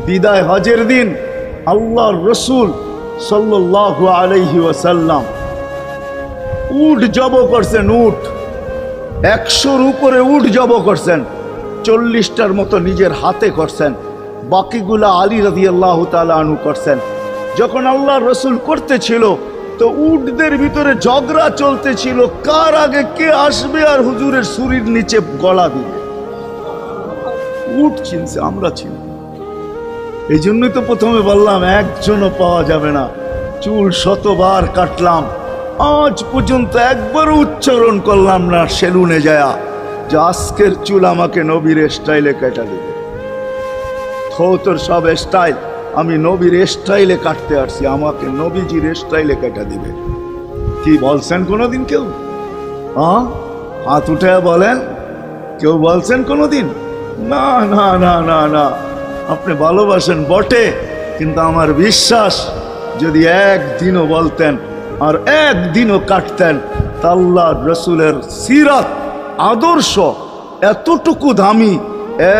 বিদায় হজের দিন আল্লাহর রসুল সাল্লাল্লাহু আলাইহি ওয়াসাল্লাম উট জব করছেন। উট 100-র উপরে উট জব করছেন। 40টার মতো নিজের হাতে করছেন, বাকিগুলা আলী রাদিয়াল্লাহু তাআলা আনহু করছেন। যখন আল্লাহর রসুল করতেছিল তো উটদের ভিতরে ঝগড়া চলতেছিল, কার আগে কে আসবে আর হুজুরের ছুরির নিচে গলা দিবে। উট চিনছে, আমরা চিনি। এই জন্যই তো প্রথমে বললাম একজনও পাওয়া যাবে না। চুল শতবার কাটলাম, আজ পর্যন্ত একবারও উচ্চারণ করলাম না সেলুনে যায়া যে আজকের চুল আমাকে নবীর স্টাইলে কেটে দেবে। তোর সব স্টাইল, আমি নবীর স্টাইলে কাটতে আসছি, আমাকে নবীজির স্টাইলে কেটে দিবে। কি বলছেন কোনোদিন কেউ? হাত উঠে বলেন, কেউ বলছেন কোনোদিন? না না না না না। আপনি ভালোবাসেন বটে, কিন্তু আমার বিশ্বাস যদি একদিনও বলতেন আর একদিনও কাটতেন তা আল্লাহর রসুলের সিরাত আদর্শ এতটুকু দামি,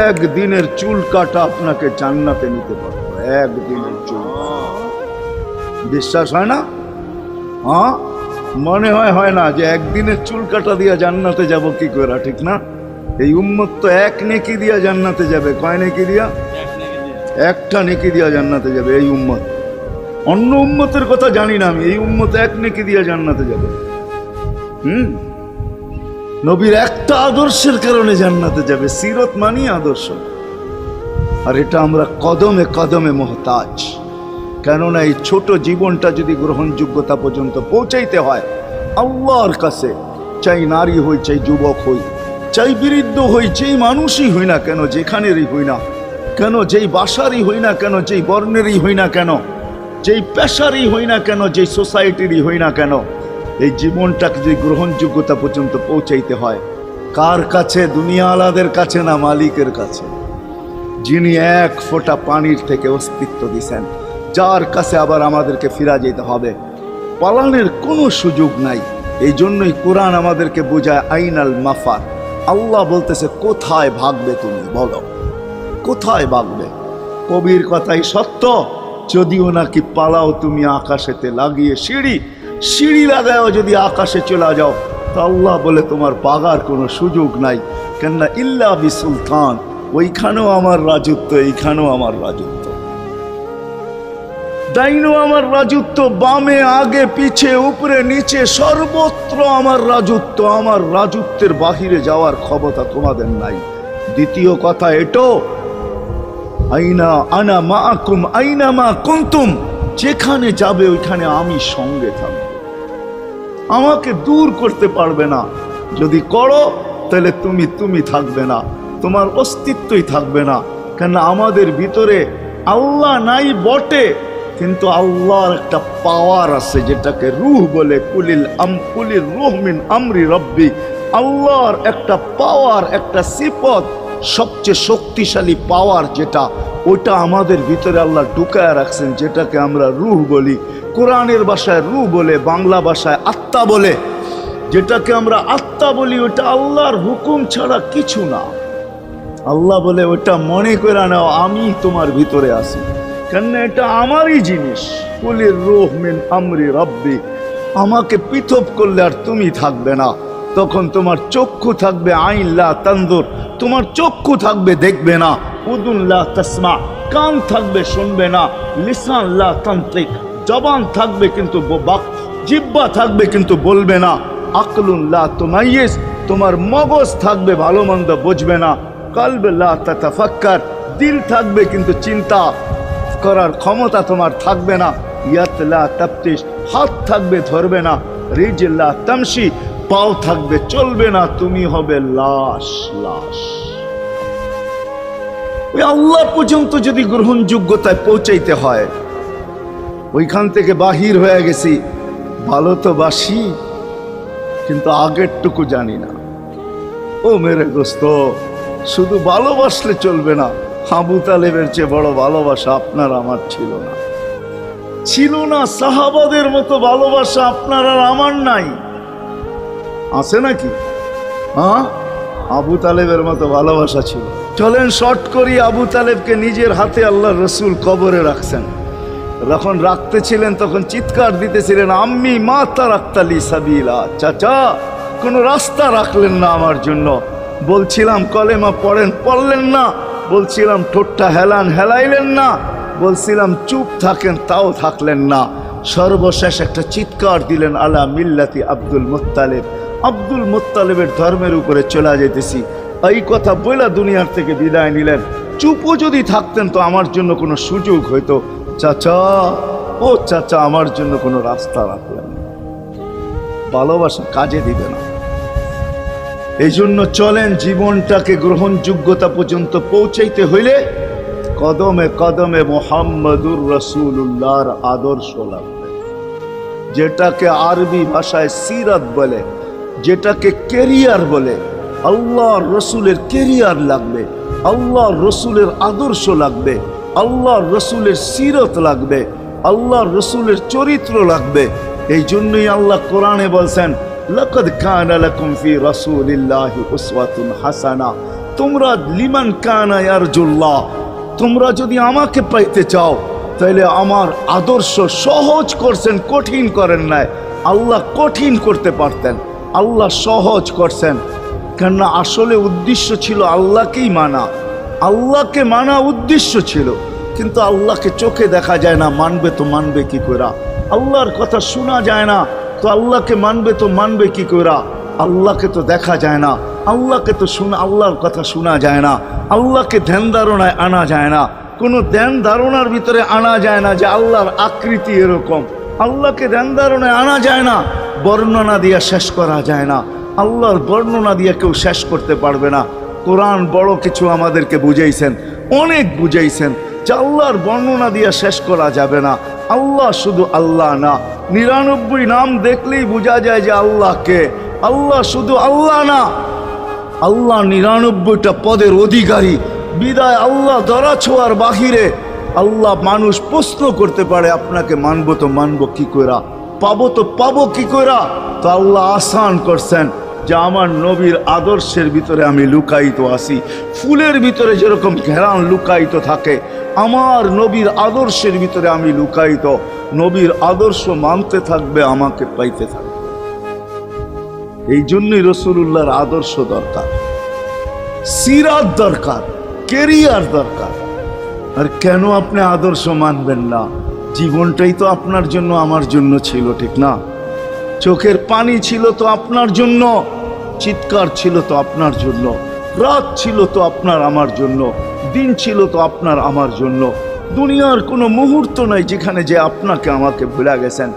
একদিনের চুল কাটা আপনাকে জান্নাতে নিতে পারতো। একদিনের চুল বিশ্বাস হয় না? মনে হয় না যে একদিনের চুল কাটা দিয়ে জান্নাতে যাব কি করে, ঠিক না? এই উম্মত তো এক নেকি দিয়া জান্নাতে যাবে। কয় নেকি দিয়া? একটা নেকি দিয়া জান্নাতে যাবে এই উম্মত। অন্য উম্মতের কথা জানি না আমি, এই উম্মত এক নেকি দিয়া জান্নাতে যাবে। নবীর একটা আদর্শের কারণে জান্নাতে যাবে। সিরত মানি আদর্শ, আর এটা আমরা কদমে কদমে মোহতাজ। কেননা এই ছোট জীবনটা যদি গ্রহণযোগ্যতা পর্যন্ত পৌঁছাইতে হয় আল্লাহর কাছে, চাই নারী হই, চাই যুবক হই, চাই বৃদ্ধ হই, যেই মানুষই হই না কেন, যেখানেরই হই না কেন, যেই বাসারই হই না কেন, যেই বর্ণেরই হই না কেন, যেই পেশারই হই না কেন, যেই সোসাইটিরই হই না কেন, এই জীবনটাকে যদি গ্রহণযোগ্যতা পর্যন্ত পৌঁছাইতে হয় কার কাছে? দুনিয়া আলাদের কাছে না, মালিকের কাছে, যিনি এক ফোঁটা পানির থেকে অস্তিত্ব দিছেন, যার কাছে আবার আমাদেরকে ফিরা যেতে হবে। পালানোর কোনো সুযোগ নাই। এই জন্যই কোরআন আমাদেরকে বোঝায় আইনাল মাফার। আল্লাহ বলতেছে কোথায় ভাগবে তুমি, বলো কোথায় ভাগবে? কবির কথাই সত্য, যদিও নাকি পালাও তুমি আকাশেতে লাগিয়ে সিঁড়ি লাগাও, যদি আকাশে চলে যাও তো আল্লাহ বলে তোমার পাগার কোনো সুযোগ নাই। কেননা ইল্লা বি সুলতান, ওইখানেও আমার রাজত্ব, এইখানেও আমার রাজত্ব, ডাইনো আমার রাজত্ব, বামে আগে পিছে উপরে নিচে সর্বত্র আমার রাজত্ব। আমার রাজত্বের বাহিরে যাওয়ার ক্ষমতা তোমাদের নাই। দ্বিতীয় কথা এটো, আইনা আনা মাআকুম আইনা মা কুনতুম, যেখানে যাবে ওইখানে আমি সঙ্গে থাকব, আমাকে দূর করতে পারবে না। যদি করো তাহলে তুমি থাকবে না, তোমার অস্তিত্বই থাকবে না। কেন আমাদের ভিতরে আল্লাহ নাই বটে, কিন্তু আল্লাহর একটা পাওয়ার আছে যেটাকে রূহ বলে। কুলির রূহ মিন আমরি রব্বি, আল্লাহর একটা পাওয়ার, একটা সিফত, সবচেয়ে শক্তিশালী পাওয়ার যেটা, ওটা আমাদের ভিতরে আল্লাহ ঢুকায় রাখছেন, যেটাকে আমরা রূহ বলি। কোরআনের ভাষায় রূহ বলে, বাংলা ভাষায় আত্মা বলে। যেটাকে আমরা আত্মা বলি ওটা আল্লাহর হুকুম ছাড়া কিছু না। আল্লাহ বলে ওটা মনে করে নাও আমি তোমার ভিতরে আছি, কেন এটা আমারই জিনিস। কুলির রূহ মিন আমরি রব্বি, আমাকে পৃথক করলে আর তুমি থাকবে না। তখন তোমার চক্ষু থাকবে আইন লা তানজুর, তোমার চক্ষু থাকবে দেখবে না। উদুন লা তাসমা, কান থাকবে শুনবে না। লিসান লা তানতিক, জবান থাকবে কিন্তু জিহ্বা থাকবে কিন্তু বলবে না। আকলুন লা তুমাইয়িজ, তোমার মগজ থাকবে ভালো মন্দ বুঝবে না। কলব লা তাতাফাক্কার, দিল থাকবে কিন্তু চিন্তা করার ক্ষমতা তোমার থাকবে না। ইয়াত লা তাফতিশ, হাত থাকবে ধরবে না। রিজল লা তামশি, পাও থাকবে চলবে না, তুমি হবে লাশ। ওই আল্লাহ পর্যন্ত যদি গ্রহণযোগ্যতায় পৌঁছাইতে হয়, ওইখান থেকে বাহির হয়ে গেছি। ভালো তো বাসি, কিন্তু আগেরটুকু জানি না। ও মেরে দোস্ত, শুধু ভালোবাসলে চলবে না। আবু তালেবের চেয়ে বড় ভালোবাসা আপনার আমার ছিল না। সাহাবাদের মতো ভালোবাসা আপনার আর আমার নাই। আছে নাকি? আবু তালেবের মতো ভালোবাসা ছিল। চলেন শর্ট করি, আবু তালেবকে নিজের হাতে আল্লাহ রসুল কবরে রাখছেন। যখন রাখতেছিলেন তখন চিৎকার দিতেছিলেন, আম্মি মা তারাক্তালি সাবিলা, চাচা কোনো রাস্তা রাখলেন না আমার জন্য। বলছিলাম কলেমা পড়েন, পড়লেন না। বলছিলাম ঠোঁটটা হেলান, হেলাইলেন না। বলছিলাম চুপ থাকেন, তাও থাকলেন না। সর্বশেষ একটা চিৎকার দিলেন, আলা মিল্লাতি আব্দুল মুত্তালিব, আব্দুল মুত্তালিবের ধর্মের উপরে চলে যেতেছি। এই কথা বইলা দুনিয়ার থেকে বিদায় নিলেন। চুপও যদি থাকতেন তো আমার জন্য কোনো সুযোগ হইতো। চাচা, ও চাচা, আমার জন্য কোনো রাস্তা রাখলেন না। ভালোবাসা কাজে দিবে না। এই জন্য চলেন, জীবনটাকে গ্রহণযোগ্যতা পর্যন্ত পৌঁছাইতে হইলে কদমে কদমে মুহাম্মাদুর রাসূলুল্লাহর আদর্শ লাগবে, যেটাকে আরবি ভাষায় সিরাত বলে, যেটাকে কেরিয়ার বলে। আল্লাহর রসুলের কেরিয়ার লাগবে, আল্লাহর রসুলের আদর্শ লাগবে, আল্লাহর রসুলের সিরত লাগবে, আল্লাহর রসুলের চরিত্র লাগবে। এই জন্যই আল্লাহ কোরআনে বলছেন, লাকাদ কানা লাকুম ফি রাসূলিল্লাহি উসওয়াতুন হাসানা, তোমরা লিমান কানা ইয়ারজুল্লাহ, তোমরা যদি আমাকে পাইতে চাও তাহলে আমার আদর্শ সহজ করছেন, কঠিন করেন নাই। আল্লাহ কঠিন করতে পারতেন, আল্লাহ সহজ করছেন। কেননা আসলে উদ্দেশ্য ছিল আল্লাহকেই মানা, আল্লাহকে মানা উদ্দেশ্য ছিল। কিন্তু আল্লাহকে চোখে দেখা যায় না, মানবে তো মানবে কি করে? আল্লাহর কথা শোনা যায় না, তো আল্লাহকে মানবে তো মানবে কি করে? আল্লাহকে তো দেখা যায় না, আল্লাহকে তো আল্লাহর কথা শোনা যায় না, আল্লাহকে ধ্যান ধারণায় আনা যায় না, কোনো ধ্যান ধারণার ভিতরে আনা যায় না যে আল্লাহর আকৃতি এরকম। আল্লাহকে ধ্যান ধারণায় আনা যায় না, বর্ণনা দিয়ে শেষ করা যায় না। আল্লাহর বর্ণনা দিয়ে কেউ শেষ করতে পারবে না। কোরআন বড় কিছু আমাদেরকে বুঝাইছেন, অনেক বুঝাইছেন যে আল্লাহর বর্ণনা দিয়ে শেষ করা যাবে না। আল্লাহ শুধু আল্লাহ না, 99 নাম দেখলেই বোঝা যায় যে আল্লাহকে। আল্লাহ শুধু আল্লাহ না, আল্লাহ 99টা পদের অধিকারী। বিদায় আল্লাহ ধরা ছোঁয়ার বাহিরে আল্লাহ মানুষ প্রশ্ন করতে পারে, আপনাকে মানবো তো মানবো কি কইরা, পাবো তো পাবো কি কইরা? তো আল্লাহ আসান করছেন যে আমার নবীর আদর্শের ভিতরে আমি লুকায়িত আছি। ফুলের ভিতরে যেরকম ঘেরান লুকায়িত থাকে, আমার নবীর আদর্শের ভিতরে আমি লুকায়িত। নবীর আদর্শ মানতে থাকবে, আমাকে পাইতে থাকবে। এই জন্যই রাসূলুল্লাহর আদর্শ দরকার, সিরাত দরকার, কেরিয়ার দরকার। আর কেন আপনি আদর্শ মানবেন না? জীবনটাই তো আপনার জন্য আমার জন্য ছিল, ঠিক না? চোখের পানি ছিল তো আপনার জন্য, চিৎকার ছিল তো আপনার জন্য, রাত ছিল তো আপনার আমার জন্য, দিন ছিল তো আপনার আমার জন্য। দুনিয়ার কোনো মুহূর্ত নাই যেখানে যে আপনাকে আমাকে ভুলে গেছেন,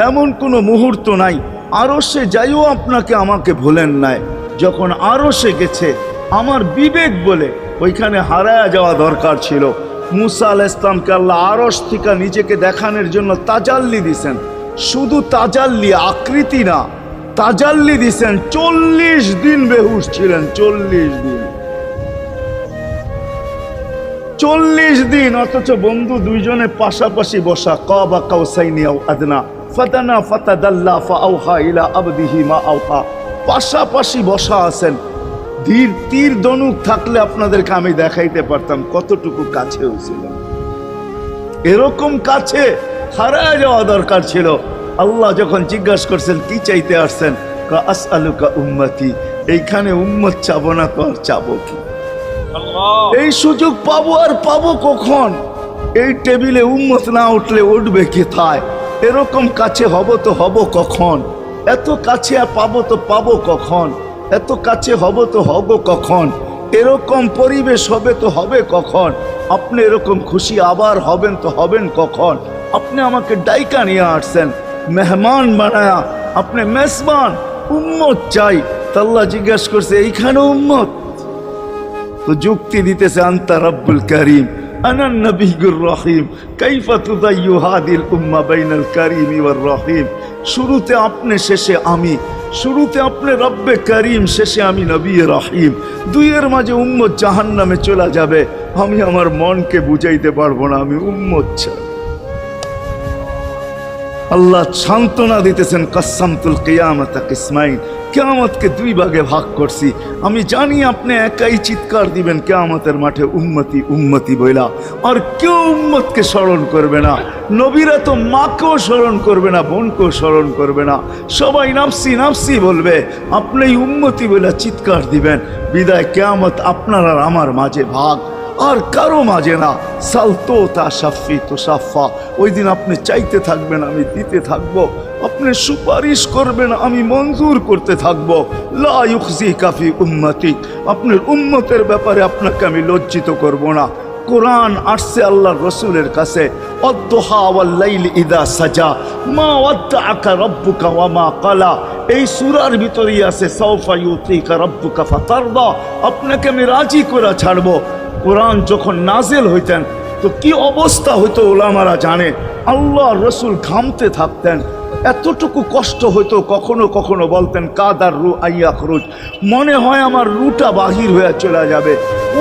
এমন কোনো মুহূর্ত নাই। আরশে যাইও আপনাকে আমাকে ভুলেন নাই। যখন আরশে গেছে আমার বিবেক বলে, ওইখানে হারায়া যাওয়া দরকার ছিল। মুসা আলাইহিস সালামকে আল্লাহ আরশ থেকে নিজেকে দেখানোর জন্য তাজাল্লি দিছেন। শুধু তাজাল্লি, আকৃতি না, তাজাল্লি দিছেন। 40 দিন বেহুশ ছিলেন, 40 দিন, 40 দিন। অথচ বন্ধু দুইজনে পাশাপাশি বসা, কাবা কাউসাইনি আও আদনা ফাতানা ফাতাদাল্লা ফাআওহা ইলা আবদিহি মা আওহা, পাশাপাশি বসা আছেন। তীর ধনুক থাকলে আপনাদেরকে আমি দেখাইতে পারতাম কতটুকু কাছে হয়েছিলেন। এরকম কাছে হারায় যাওয়া দরকার ছিল। আল্লাহ যখন জিজ্ঞাসা করছেন কি চাইতে আসছেন, আসআলুকা উম্মতি, এইখানে উম্মত চাবো না তো আর চাবো কি? এই সুযোগ পাবো আর পাবো কখন? এই টেবিলে উম্মত না উঠলে উঠবে কোথায়? এরকম কাছে হব তো হব কখন? এত কাছে পাবো তো পাবো কখন? এত কাছে হব তো হব কখন? এরকম পরিবেশ হবে তো হবে কখন? আপনি এরকম খুশি আবার হবেন তো হবেন কখন? আপনি আমাকে ডাইকা নিয়ে আসছেন, মেহমান বানায়া, আপনি মেজবান, উম্মত চাই। আল্লাহ জিজ্ঞাসা করছে এইখানে উম্মত? তো যুক্তি দিতেছে, আনতা রব্বুল করিম আনান নবিয়্যুর রহিম কাইফা তুদাইয়ু হাদিল উম্মাহ বাইনাল কারীমি ওয়ার রহিম। শুরুতে আপনি, শেষে আমি। শুরুতে আপনি রব্বে করিম, শেষে আমি নবী রহিম। দুইয়ের মাঝে উম্মত জাহান্নামে চলে যাবে। আমি আমার মনকে বুঝাইতে পারবো না, আমি উম্মত চাই, আল্লাহ সান্ত্বনা দিতেছেন, কাসসামতুল কিয়ামাতা কিসমাইন, কিয়ামতকে দুই ভাগে ভাগ করছি। আমি জানি আপনি একাই চিৎকার দিবেন কিয়ামতের মাঠে উম্মতি উম্মতি বইলা, আর কেউ উম্মতকে স্মরণ করবে না। নবীরা তো মাকেও স্মরণ করবে না, বোনকেও স্মরণ করবে না, সবাই নাফসি নাফসি বলবে। আপনি উম্মতি বইলা চিৎকার দিবেন। বিদায় কিয়ামত আপনার আর আমার মাঝে ভাগ, আর কারো মাঝে না। সালতো তা সাফি তো সাফা, ওই দিন আপনি চাইতে থাকবেন, আমি দিতে থাকবো। আপনি সুপারিশ করবেন, আমি মঞ্জুর করতে থাকবো। লা ইউখজি কাফি উম্মতি, আপনার উম্মতের ব্যাপারে আপনাকে আমি লজ্জিত করব না। কোরআন আসছে আল্লাহর রসুলের কাছে, অদ্দুহা ওয়াল লাইলি ইদা সাজা মা ওয়াদ্দাআকা রাব্বুকা ওয়া মা ক্বালা। এই সূরার ভিতরেই আছে সাউফা ইউতিকা রাব্বুকা ফাতারদা, আপনাকে আমি রাজি করে ছাড়বো। কোরআন যখন নাজেল হইতেন তো কি অবস্থা হইতো ওলামারা জানে। আল্লাহ রসুল ঘামতে থাকতেন, এতটুকু কষ্ট হইতো, কখনো কখনো বলতেন কাদার রু আইয়া খরুজ, মনে হয় আমার রুটা বাহির হয়ে চলে যাবে।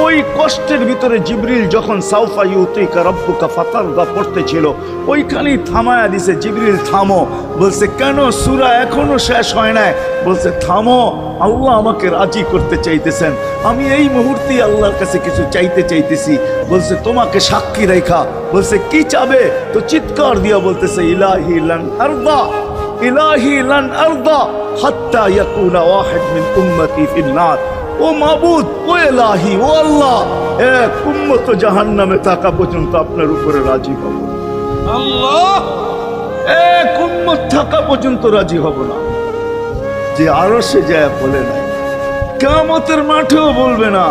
ওই কষ্টের ভিতরে জিবরিল যখন সাউফা ইউতিকা রাব্বুকা ফাতারদা পড়তেছিল, ওইখানেই থামায়া দিছে, জিবরিল থামো। বলছে কেন, সূরা এখনো শেষ হয় নাই। বলছে থামো, আল্লাহ আমাকে রাজি করতে চাইতেছেন, আমি এই মুহূর্তে আল্লাহর কাছে কিছু চাইতে চাইতেছি। বলছে তোমাকে সাক্ষী রেখা। বলছে কি চাবে? তো চিৎকার দিয়া বলতেছে ইলাহি লান আরদা, ইলাহি লান আরদা হাত্তা ইয়াকুনা ওয়াহিদ মিন উম্মতি ফিন নার। ও মাবুদ, ও ইলাহি, ও আল্লাহ, এক উম্মত জাহান্নামে থাকা পর্যন্ত আপনার উপরে রাজি হব আল্লাহ, এক উম্মত থাকা পর্যন্ত রাজি হব না। যে আরশে যায় বলে নাই, কিয়ামতের মাঠেও বলবে না।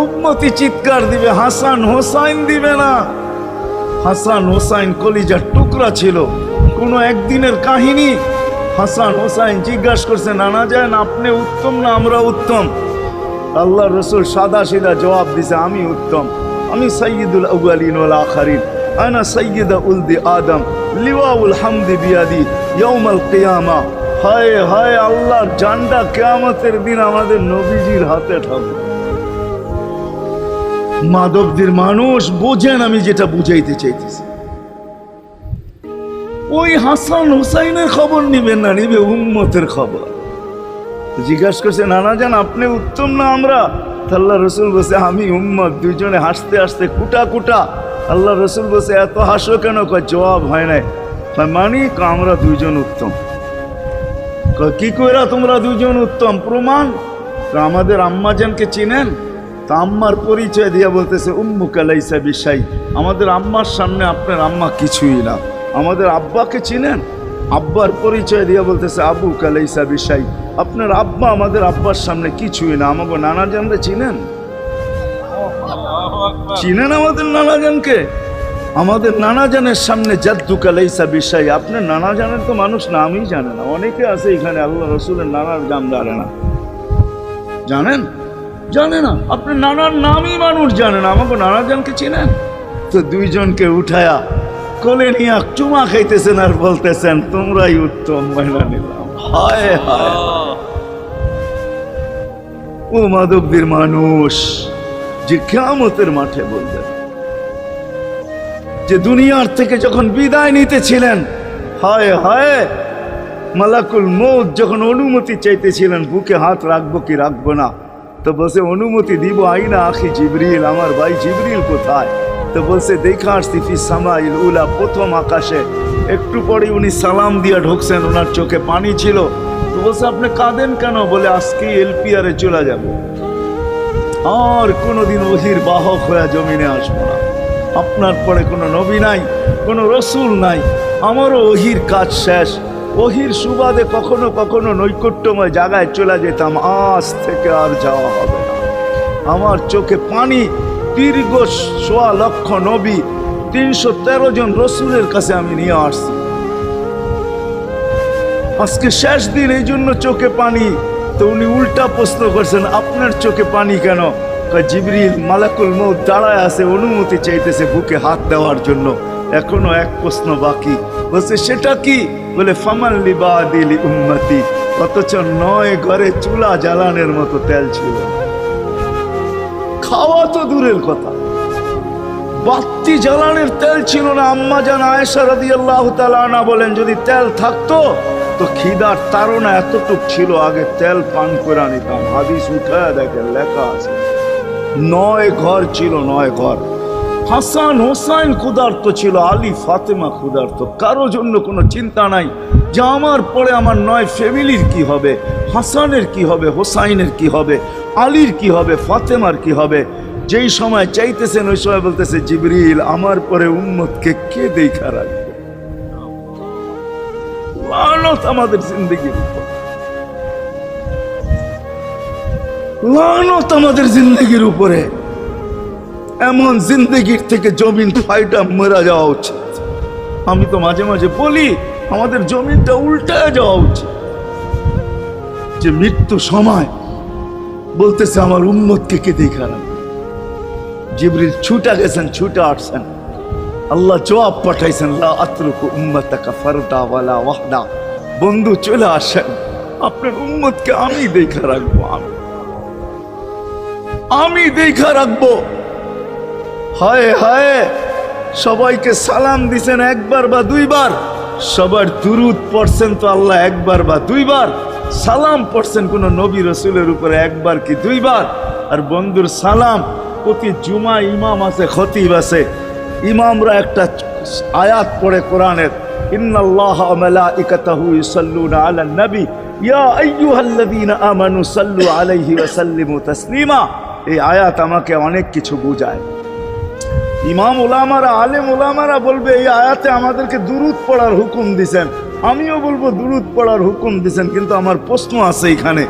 উম্মতি চিৎকার দিবে, হাসান হোসাইন দিবে না। হাসান হোসাইন কলিজার টুকরা ছিল, কোনো একদিনের কাহিনী। হাসান হোসাইন জিজ্ঞাসা করছে, নানা যান আপনি উত্তম না আমরা উত্তম? আল্লাহ রসুল সাদা সিধা জবাব দিছে, আমি উত্তম, আমি সাইয়্যিদুল আউয়ালিন ওয়াল আখিরিন, আনা সাইয়্যিদা উলদি আদম, লিওয়াউল হামদি বিয়াদি ইয়াউমাল কিয়ামা। হায় হায়, আল্লাহর জান্ডা কিয়ামতের দিন আমাদের নবীজির হাতে থাকবে। মাধবদীর মানুষ বোঝেন আমি যেটা বুঝাইতে চাইতেছি। ওই হাসান হুসাইনের খবর নিবেন না, নিবে উম্মতের খবর। জিজ্ঞাসা করছে, নানা জান আপনি উত্তম না আমরা? আল্লাহ রসুল বলছে আমি উম্মত। দুইজনে হাসতে হাসতে কুটা কুটা। আল্লাহ রসুল বলছে এত হাসো কেন? কয় জবাব হয় নাই। মানি আমরা দুইজন উত্তম। কি কইরা তোমরা দুইজন উত্তম? প্রমাণ। আমাদের আম্মাজানকে চিনেন? তা আম্মার পরিচয় দিয়া বলতেছে উম্মুকা লাইসা বিশাই, আমাদের আম্মার সামনে আপনার আম্মা কিছুই না। আমাদের আব্বাকে চিনেন? আব্বার পরিচয় দিয়া বলতেছে আবুকা লাইসা বিশাই, আপনার আব্বা আমাদের আব্বার সামনে কিছুই না। আমাকে নানাজানরে চিনেন? চিনেন আমাদের নানাজানকে? আমাদের নানাজানের সামনে জাদ্দুকা লাইসা বিশাই, আপনার নানাজানের তো মানুষ নামই জানে না। অনেকে আছে এখানে আল্লাহ রসুলের নানার নাম জানে না। জানেন? জানে না। আপনার নানার নামই মানুষ জানে না। আমাকে নানাজানকে চিনেন? তো দুইজনকে উঠায়া কোলে নিয়ে চুমা খাইতেছেন আর বলতেছেন তোমরাই উত্তম, মহিলা নিলাম। হায় হায়, ও মাধবদীর মানুষ যে কিয়ামতের মাঠে বলবেন, যে দুনিয়ার থেকে যখন বিদায় নিতেছিলেন, হায় হায়, মালাকুল মউত যখন অনুমতি চাইতেছিলেন বুকে হাত রাখবো কি রাখবো না, তো বলছে অনুমতি দিব, আইনা আখি জিবরিল, আমার ভাই জিবরিল কোথায়? তো বলছে দেখা আসছি ফি সামাইল উলা, প্রথম আকাশে। একটু পরে উনি সালাম দিয়া ঢুকছেন, ওনার চোখে পানি ছিল। তো বলছে আপনি কাঁদেন কেন? বলে আজকে এলপিআরে চলে যাব, আর কোনোদিন ওহির বাহক হয়ে জমিনে আসবো না। আপনার পরে কোনো নবী নাই, কোনো রসুল নাই, আমারও ওহির কাজ শেষ। ওহির সুবাদে কখনো কখনো নৈকট্যময় জায়গায় চলে যেতাম, আজ থেকে আর যাওয়া হবে না। আমার চোখে পানি। দীর্ঘ ১.৫ লক্ষ নবী, ৩১৩ জন রসুলের কাছে আমি নিয়ে আসছি। আজকে শেষ দিন, এই জন্য চোখে পানি। তো উনি উল্টা প্রশ্ন করছেন, আপনার চোখে পানি কেন? জিবরিল মালাকুল মউত দাঁড়ায় আছে, অনুমতি চাইতেছে বুকে হাত দেওয়ার জন্য। এখনো এক প্রশ্ন বাকি। বলছে সেটা কি? বলে ফামান লিবাদিলি উম্মতি, অথচ ৯ ঘরে চুলা জ্বালানোর মতো তেল ছিল। খাওয়া তো দূরের কথা, বাতি জ্বালানোর তেল ছিল না। আম্মা জান আয়েশা রাদিয়াল্লাহু তাআলা আনহা বলেন, যদি তেল থাকতো তো খিদার তাড়না এতটুক ছিল, আগে তেল পান করে নিতাম। হাদিস উঠায় দেখেন, লেখা আছে 9 ঘর ছিল, 9 ঘর। হাসান হোসাইন ক্ষুধার্ত ছিল, আলী ফাতেমা ক্ষুধার্ত। কারো জন্য কোনো চিন্তা নাই যে আমার পরে আমার 9 ফ্যামিলির কি হবে, হাসানের কি হবে, হোসাইনের কি হবে, আলীর কি হবে, ফাতেমার কি হবে। যেই সময় চাইতেছেন ওই সময় বলতেছে, জিবরিল আমার পরে উম্মতকে কে দেখা রাখবে। লানত আমাদের জিন্দগির উপর, লানত আমাদের জিন্দগির উপরে। এমন জিন্দগির থেকে জমিন ফাইটা মরা যাওয়া উচিত। আমি তো মাঝে মাঝে বলি আমাদের জমিনটা উল্টায় যাওয়া উচিত, যে মৃত্যু সময় বলতেছে আমার উম্মতকে কে দেখা রাখবে। জিবরিল ছুটা গেছেন, ছুটা আসছেন, আল্লাহ জবাব পাঠাইছেন, লা আতরুকু উম্মাতাকা ফারদা ওয়ালা ওয়াহদা। বন্ধু চলে আসেন, আপনার উম্মতকে আমি দেখা রাখবো, আমি দেখা রাখবো। হায় হায়, সবাইকে সালাম দিছেন একবার বা দুইবার, সবার দুরুদ পড়ছেন তো আল্লাহ একবার বা দুইবার, সালাম পড়ছেন কোন নবী রসুলের উপরে একবার কি দুইবার। আর বন্ধুর সালাম প্রতি জুমা ইমাম আছে, খতিব আছে, ইমামরা একটা আয়াত পড়ে কোরআনের, ইন্নাল্লাহা ওয়া মালাইকাতাহু ইউসাল্লুনা আলান নবী ইয়া আইয়ুহাল্লাযীনা আমানু সাল্লু আলাইহি ওয়া সাল্লিমু তাসলিমা। এই আয়াত আমাকে অনেক কিছু বোঝায়। ইমাম উলামারা, আলেম উলামারা বলবে এই আয়াতে আমাদেরকে দুরুদ পড়ার হুকুম দিছেন, আমিও বলবো দুরুদ পড়ার হুকুম দিছেন। কিন্তু আমার প্রশ্ন আছে এখানে,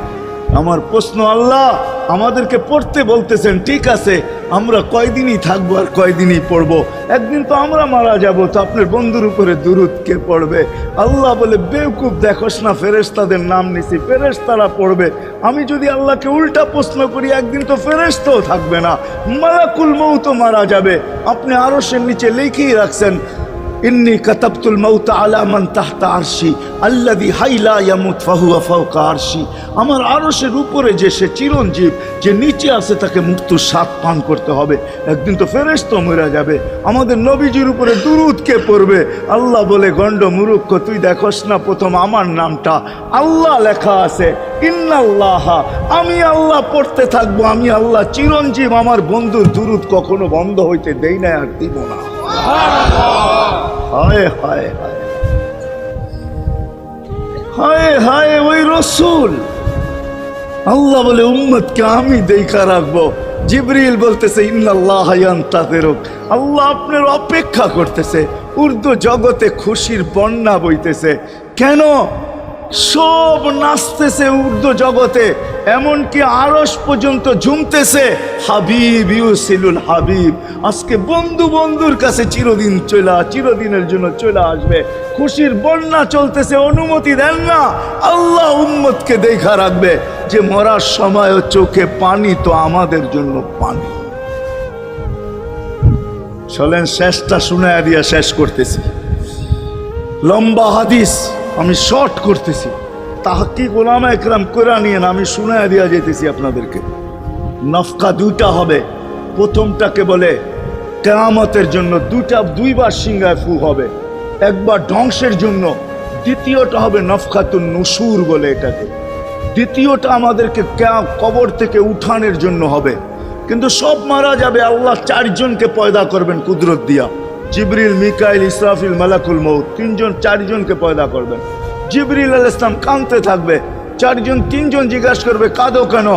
আমার প্রশ্ন, আল্লাহ আমাদেরকে পড়তে বলতেছেন, ঠিক আছে, আমরা কয়দিনই থাকবো আর কয়দিনই পড়বো, একদিন তো আমরা মারা যাব, তো আপনার বন্ধুর উপরে দুরুদ কে পড়বে? আল্লাহ বলে, বেওকুফ দেখোস না, ফেরেশতাদের নাম নিছি, ফেরেশতারা পড়বে। আমি যদি আল্লাহকে উল্টা প্রশ্ন করি, একদিন তো ফেরেশতাও থাকবে না, মালাকুল মউত মারা যাবে। আপনি আরশের নিচে লিখেই রাখছেন, ইন্নী কাতাবতুল মাউত আলা মান তাহতা আরশি আল্লাযী হাইলা ইয়ামুত ফাহুয়া ফাওকা আরশি। আমার আরশের উপরে যে সে চিরঞ্জীব, যে নিচে আছে তাকে মৃত্যুর স্বাদ পান করতে হবে, একদিন তো ফেরেশতা মরে যাবে। আমাদের নবীজির উপরে দুরূদ কে পড়বে? আল্লাহ বলে, গণ্ড মূর্খ, তুই দেখোস না প্রথম আমার নামটা আল্লাহ লেখা আছে, ইন্নাল্লাহা, আমি আল্লাহ পড়তে থাকবো, আমি আল্লাহ চিরঞ্জীব, আমার বন্ধুর দুরূদ কখনো বন্ধ হইতে দেই না, আর দিব না। হায় হায় হায় হায় হায়, ওই রসুল। আল্লাহ বলে, উম্মতকে আমি দেখা রাখবো। জিবরিল বলতেছে, ইন্নাল্লাহা ইয়ান্তাযিরুক, আল্লাহ আপনার অপেক্ষা করতেছে। উর্দু জগতে খুশির বন্যা বইতেছে। কেন? সব নাচতেছে উর্দু জগতে, এমনকি আরশ পর্যন্ত ঝুমতেছে, হাবিব ইউসিলুল হাবিব। আজকে বন্ধু বন্ধুর কাছে চিরদিনের জন্য চলে আসবে। খুশির বন্যা চলতেছে, অনুমতি দেন না। আল্লাহ উম্মতকে দেখা রাখবে, যে মরার সময়ও চোখে পানি তো আমাদের জন্য পানি। চলেন শেষটা শুনায়া দিয়া শেষ করতেছি। লম্বা হাদিস, আমি শর্ট করতেছি। তাহকিক উলামা একরাম করে নিয়েন, আমি শুনায়া দিয়া যেতেছি আপনাদেরকে। নফকা দুইটা হবে। প্রথমটাকে বলে কিয়ামতের জন্য, দুইবার সিংহায় ফু হবে, একবার ধ্বংসের জন্য, দ্বিতীয়টা হবে নফকাতুন নুশুর বলে এটাকে। দ্বিতীয়টা আমাদেরকে কবর থেকে উঠানোর জন্য হবে। কিন্তু সব মারা যাবে, আল্লাহ 4 জনকে পয়দা করবেন কুদরত দিয়া। জিবরিল, মিকাইল, ইসরাফিল, মালাকুল মউত, 4 জনকে পয়দা করবেন। জিবরিল আলাইহিস সালাম কাঁদতে থাকবে, 3 জন জিজ্ঞাসা করবে, কাঁদো কেন?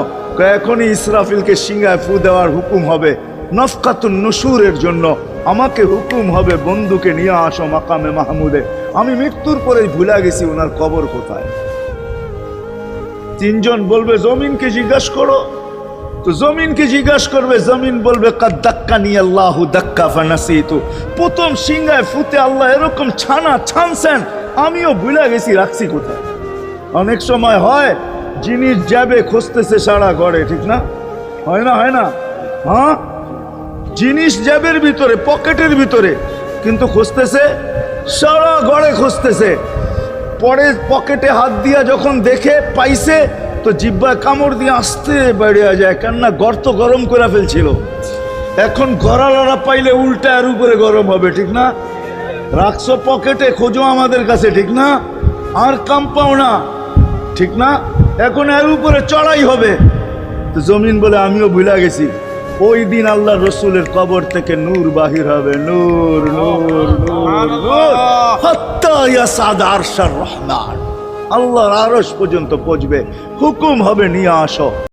এখনই ইসরাফিলকে সিংহায় ফু দেওয়ার হুকুম হবে নফকাতুন নুশুরের জন্য। আমাকে হুকুম হবে, বন্ধুকে নিয়ে আসো মাকামে মাহমুদে। আমি মৃত্যুর পরেই ভুলে গেছি ওনার কবর কোথায়। 3 জন বলবে, জমিনকে জিজ্ঞাসা করো। তো জমিনকে জিজ্ঞাসা করবে, জমিন বলবে, কাদ দাক্কানি আল্লাহু দাক্কা ফানাসিতু। প্রথম সিংহায় ফুতে আল্লাহ এরকম ছানছেন, আমিও ভুলে গেছি রাখছি কোথায়। অনেক সময় হয় জিনিস যাবে খুঁজতেছে সারা ঘরে, ঠিক না? হয় না? হয় না? হ্যাঁ, জিনিস জ্যাবের ভিতরে, পকেটের ভিতরে, কিন্তু খুঁজতেছে সারা ঘরে খুঁজতেছে। পরে পকেটে হাত দিয়া যখন দেখে পাইছে, তো জিহ্বায় কামড় দিয়ে আসতে বেরিয়ে যায়, কেননা গর্ত গরম করে ফেলছিল। এখন গড়ালড়া পাইলে উল্টা এর উপরে গরম হবে, ঠিক না? রাখছো পকেটে, খোঁজো আমাদের কাছে, ঠিক না? আর কাম পাও না, ঠিক না? এখন এর উপরে চড়াই হবে। তো জমিন বলে আমিও ভুলা গেছি, ওই দিন আল্লাহ রসুলের কবর থেকে নূর বাহির হবে, নূর নূর নূর নূর, হাত্তা ইয়াসাদ আরশার রহমান, আল্লাহর আরশ পর্যন্ত পৌঁছবে, হুকুম হবে নিয়ে আসো।